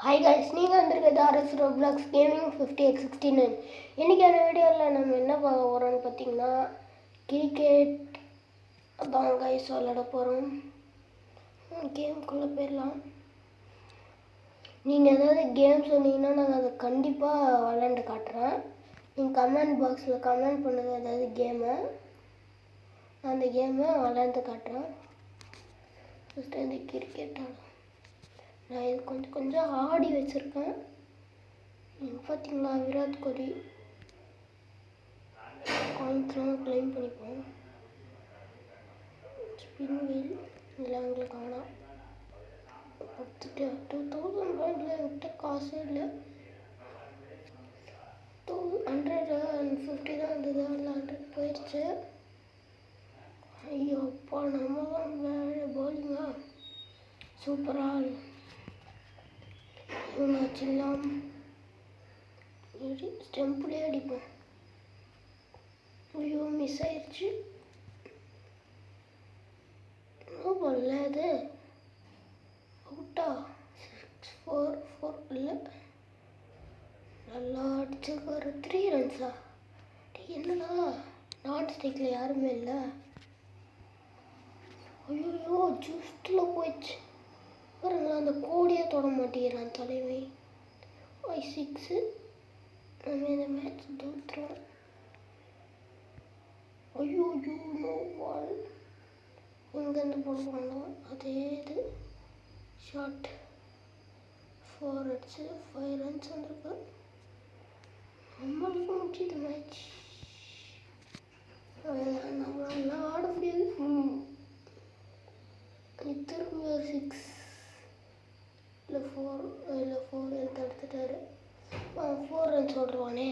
Hi guys, நீங்கள் வந்திருக்கிறது RS Roblox gaming 50x69. இன்றைக்கான வீடியோவில் நம்ம என்ன பார்க்க போகிறோம்னு பார்த்தீங்கன்னா கிரிக்கெட் அதான் கைஸ் விளாட போகிறோம். கேமுக்குள்ளே போயிடலாம். நீங்கள் ஏதாவது கேம் சொன்னீங்கன்னா நாங்கள் அதை கண்டிப்பாக விளாண்டு காட்டுறேன். நீங்கள் கமெண்ட் பாக்ஸில் கமெண்ட் பண்ணுங்கள் ஏதாவது கேமை, அந்த கேமை விளாண்டு காட்டுறேன். ஃபஸ்ட்டு இந்த கிரிக்கெட் நான் இது கொஞ்சம் ஆடி வச்சுருக்கேன். பார்த்தீங்களா, விராட் கோலி காயின்ஸ்லாம் கிளைம் பண்ணிப்போம். ஸ்பின் வீல் இல்லை எங்களுக்கு ஆனால் பார்த்துட்டு 2000 பாயிண்டில் விட்ட காசே இல்லை. 150 தான் இருந்தது, அதில் 100 போயிடுச்சு. ஐயோ அப்பா, நம்ம தான் வேறு பவுலிங்கா சூப்பராக இவங்க வச்சிடலாம். ஸ்டெம்பிளே அடிப்போம். ஐயோ மிஸ் ஆயிடுச்சு. வரல அது அவுட்டா. 6-4 இல்லை, நல்லா அடிச்சிருக்காரு. 3 ரன்ஸா? என்னடா நான் ஸ்ட்ரைக்கில் யாருமே இல்லை. ஐயோ ஜூஸ்டில் போயிடுச்சு பாருங்க. அந்த கோடியே தொட மாட்டேங்கிறான் தலைவை. 6 நம்ம இந்த மேட்ச் தோற்றுறோம். ஐயோ நோ பால். எங்கேருந்து போடுவாங்க அதே இது ஷார்ட். 4 அடிச்சு 5 ரன்ஸ் வந்திருக்கு. நம்மளுக்கு முடிச்சுது மேட்ச். நம்மளால ஆட முடியாது. திரும்பி ஒரு 6 இல்லை 4 எடுத்துட்டாரு. 4 ரன்ஸ் ஓடுவானே,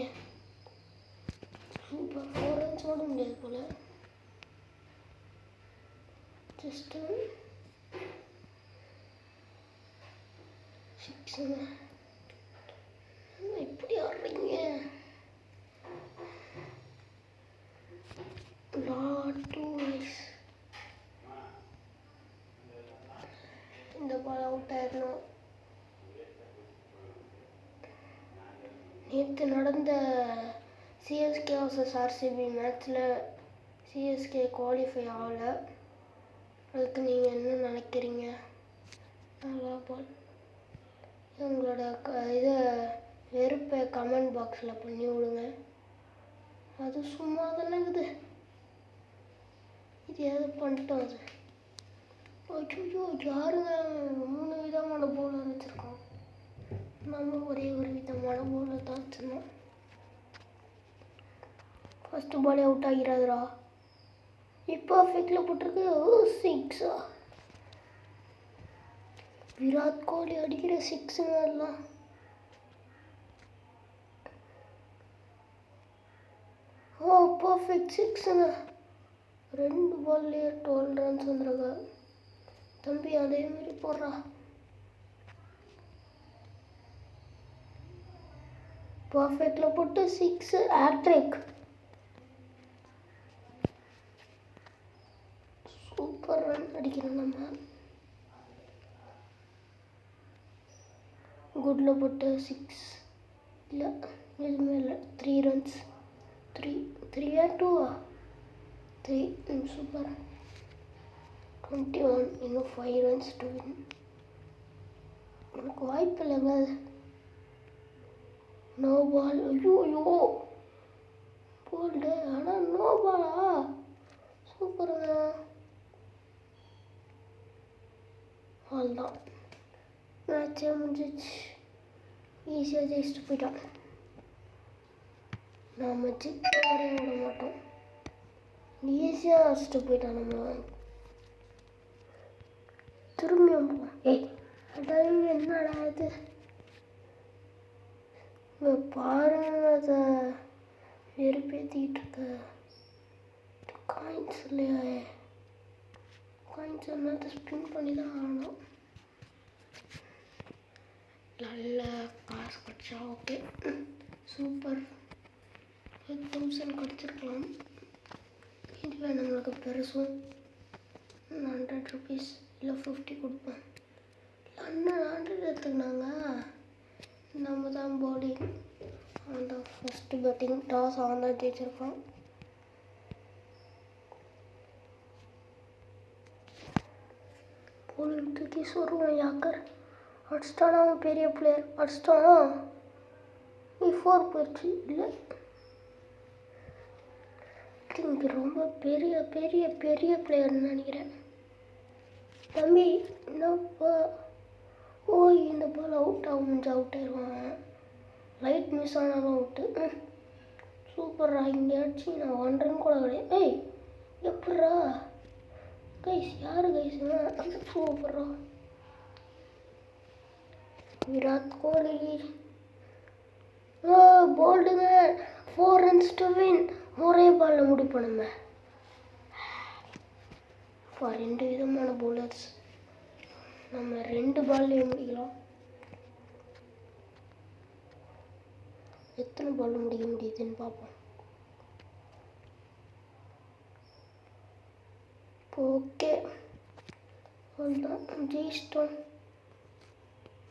சூப்பர். 4 ரன்ஸ் ஓட முடியாது போல. ஜஸ்ட்டு 6 எப்படி ஆடுறீங்க? 2 வயசு இந்த பால் அவுட் ஆயிடணும். நேற்று நடந்த சிஎஸ்கே vs ஆர்சிபி மேட்ச்சில் சிஎஸ்கே குவாலிஃபை ஆகலை. அதுக்கு நீங்கள் என்ன நினைக்கிறீங்க? நல்லா பால். உங்களோட இதை வெறுப்பை கமெண்ட் பாக்ஸில் பண்ணி விடுங்க. அது சும்மா தானே இருக்குது, இது எது பண்ணிட்டோம் அது. ஐயோ யாருங்க 3 விதமான பவுலர் வச்சுருக்கோம். நம்ம ஒரே ஒரு விதமான பவுலர் தான் வச்சுருந்தோம். ஃபஸ்ட்டு பாலே அவுட் ஆகிறாதுரா. இப்போ பர்ஃபெக்டில் போட்டிருக்கு. 6 விராட் கோலி அடிக்கிற 6ங்க எல்லாம். பர்ஃபெக்ட் 6ங்க. 2 பால்லேயே 12 ரன்ஸ் வந்துருக்கா. தம்பி அதே மாதிரி போடுறா. பர்ஃபெக்டில் போட்டு 6 ஹேட்ரிக். சூப்பர் ரன் அடிக்கணும் நம்ம. குட்டில் போட்டு 6 இல்லை, எதுவுமே இல்லை. 3 ரன்ஸ். 3 2 3 சூப்பர். 21 இன்னும் 5 ரன்ஸ் டு வின். எனக்கு வாய்ப்பு இல்லைங்க. No ball. ஐயோ போல்டு, ஆனால் நோ பாலா? சூப்பருங்க. அவ்வளோதான், மேட்சே முடிஞ்சிச்சு. ஈஸியாக ஜெயிச்சுட்டு போயிட்டான். நாம் ஜெயிக்க விட மாட்டோம். ஈஸியாக அடிச்சுட்டு போயிட்டான் நம்ம. திரும்பியும் அதாவது என்னடா இது பாருங்க, அதை வெறுப்பேற்றிக்கிட்டு இருக்க. காயின்ஸ் இல்லையா? காயின்ஸ் என்னத்தை ஸ்பின் பண்ணி தான் ஆகணும். நல்ல காசு கிடச்சா ஓகே, சூப்பர். 1000 கிடச்சிருக்கலாம். இதுவே நம்மளுக்கு பெருசும் 100 ருபீஸ் இல்லை 50 கொடுப்பேன். 100 எடுத்துக்கினாங்க. நம்ம தான் bowling. அந்த ஃபர்ஸ்ட் பேட்டிங் டாஸ் அவன் தான் ஜெயிச்சிருக்கான். bowling தூக்கி சொருவான் யாக்கர். அடிச்சிட்டான் அவன் பெரிய பிளேயர். அடிச்சிட்டான். நீ 4 போயிடுச்சு இல்லை. இங்கே ரொம்ப பெரிய பெரிய பெரிய பிளேயர்னு நினைக்கிறேன். தம்பி என்னப்பா? ஓய் இந்த பால் அவுட் ஆகும். அவுட் ஆயிடுவான். லைட் மிஸ் ஆனாலும் அவுட்டு. சூப்பர்ரா. இங்கே அடிச்சு நான் 1 ரன் கூட கிடையாது. ஏய் எப்பட்றா கைஸ்? யார் கைஸ்? சூப்பர்ரா. Virat Kohli போல்டுங்க. 4 runs to win. ஒரே பாலில் முடிப்போம் நம்ம. 2 விதமான பவுலர்ஸ். நம்ம 2 பால்லையே முடிக்கலாம். எத்தனை பால் முடிக்க முடியுதுன்னு பார்ப்போம். ஓகே அவ்வளோதான். ஜெயிச்சிட்டோம்.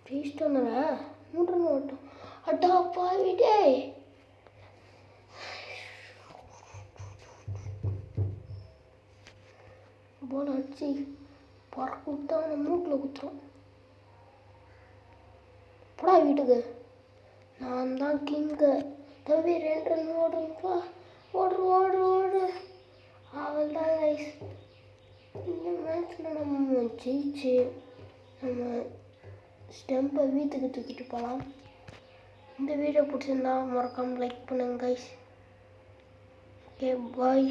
3 ரன் ஓட்டும். அட்டா பாவிட்டே. பால் அடிச்சு பறக்க விட்டா நம்ம மூக்கில் குத்துறோம். போடா வீட்டுக்கு. நான் தான் கிங்கு. தம்பி 2 ரன் ஓடுங்கப்பா. ஓடு. அவள் தான் கைஸ். இந்த மேட்ச்சில் நம்ம ஜெயிச்சு நம்ம ஸ்டெம்பை வீட்டுக்கு தூக்கிட்டு போகலாம். இந்த வீடியோ பிடிச்சிருந்தா மறக்காமல் லைக் பண்ணுங்க கைஸ். Okay bye.